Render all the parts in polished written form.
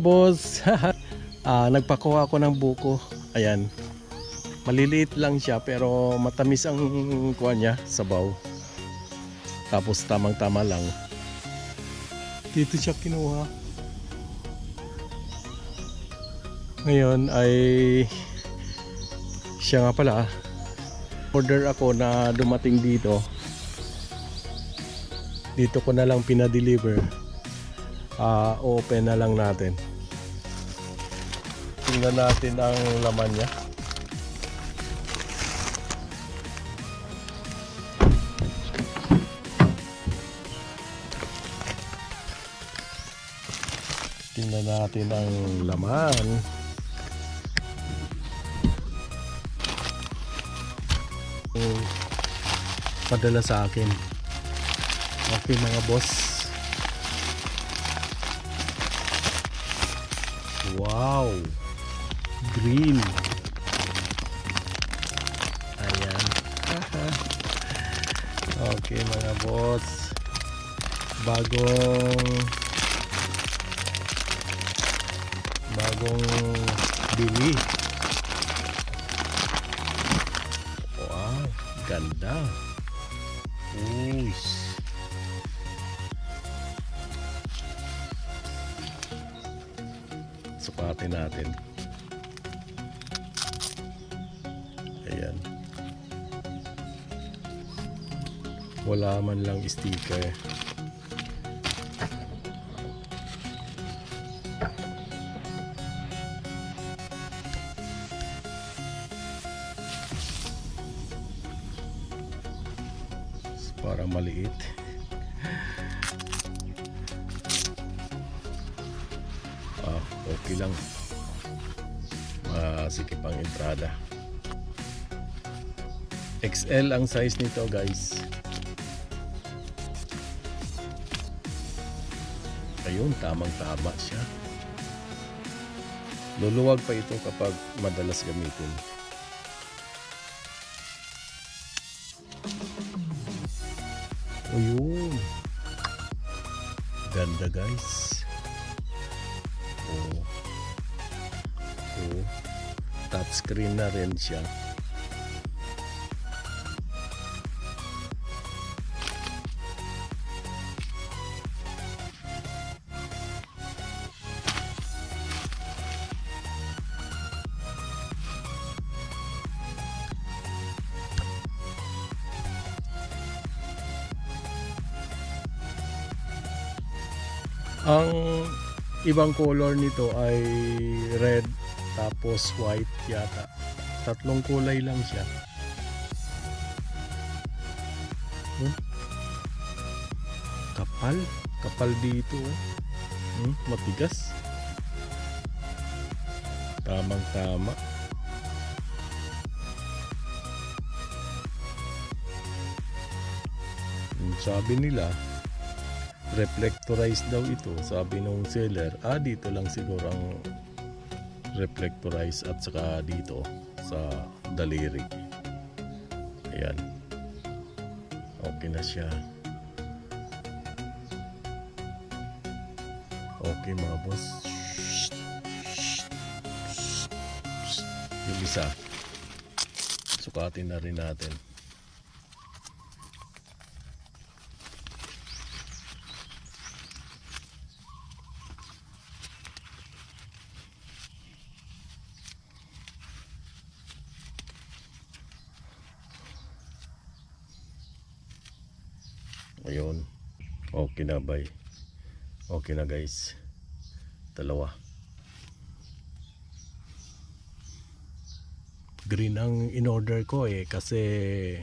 boss. Nagpakuha ako ng buko. Ayan. Maliliit lang siya pero matamis ang kuha niya, sabaw. Tapos tamang-tama lang. Dito siya kinuha. Ngayon ay siya nga pala. Order ako na dumating dito. Dito ko na lang pinadeliver. Open na lang natin. Tingnan natin ang laman niya. Tingnan natin ang laman. Padala sa akin. Okay mga boss. Wow, green. Ayan. Okay mga boss, bagong bili. Wow, ganda. Uy. Sukatin natin. Ayan. Wala man lang sticker. Para maliit. Okay lang. Masikip ang entrada. XL ang size nito guys. Ayun, tamang-tama siya. Luluwag pa ito kapag madalas gamitin. Ayun. Ganda guys. Touchscreen na rin siya. Ang ibang color nito ay red tapos white yata. Tatlong kulay lang siya. Kapal dito. Matigas. Tamang-tama. Sabi nila reflectorized daw ito. Sabi nung seller, dito lang siguro ang reflectorized at saka dito sa daliri. Ayan. Okay na siya. Okay mga boss. Yung isa. Sukatin na rin natin. Ayun. Okay na bay. Okay na guys. Dalawa. Green ang in-order ko kasi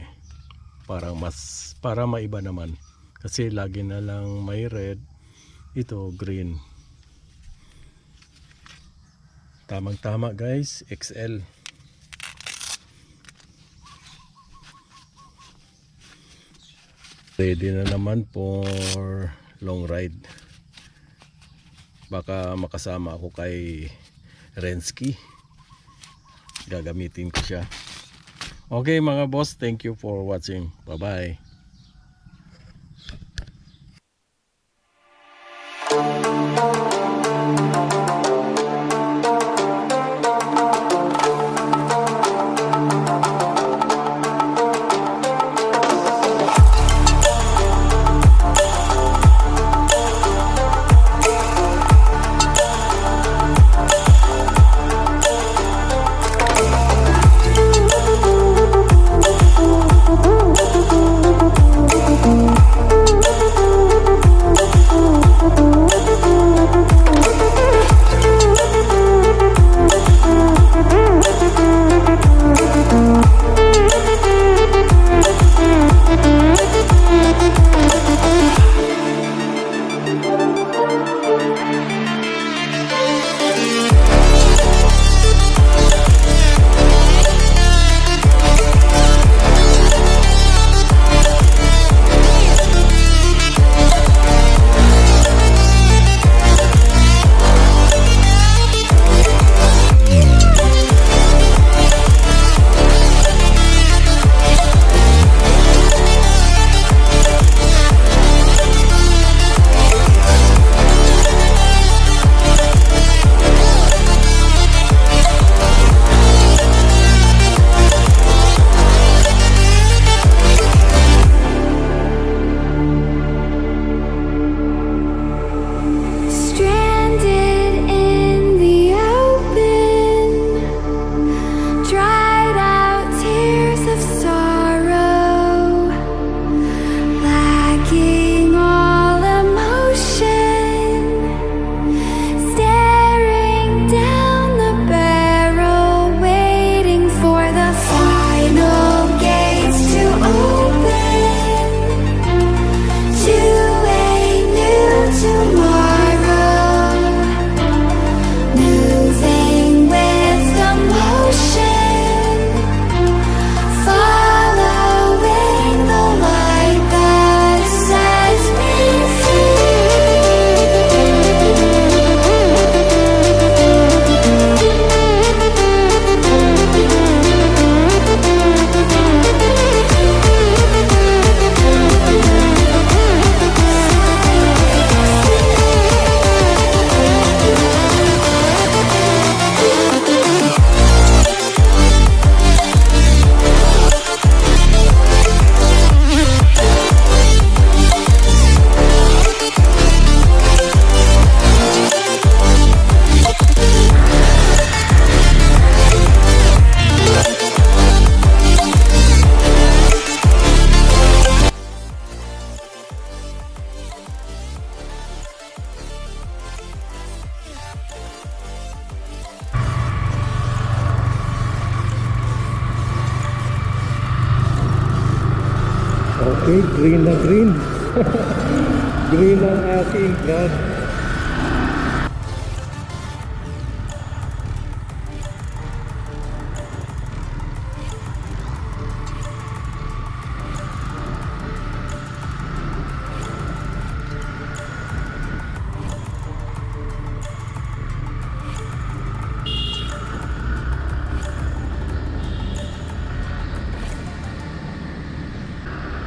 para maiba naman. Kasi lagi na lang may red. Ito green. Tamang-tama guys. XL. Ready na naman for long ride. Baka makasama ako kay Rensky. Gagamitin ko siya. Okay mga boss, thank you for watching. Bye bye. Okay, green na green. Green ang aking God.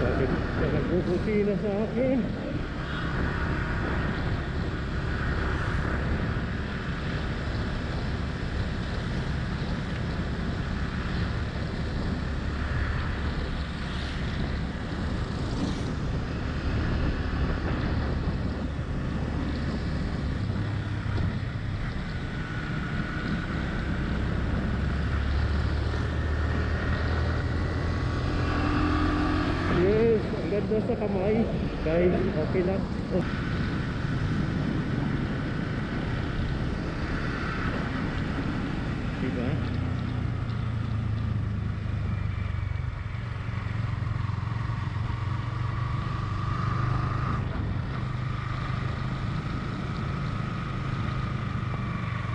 Bakit siya nagpuputi na sa akin? Yes, ang ganda sa kamay. Guys, okay lang.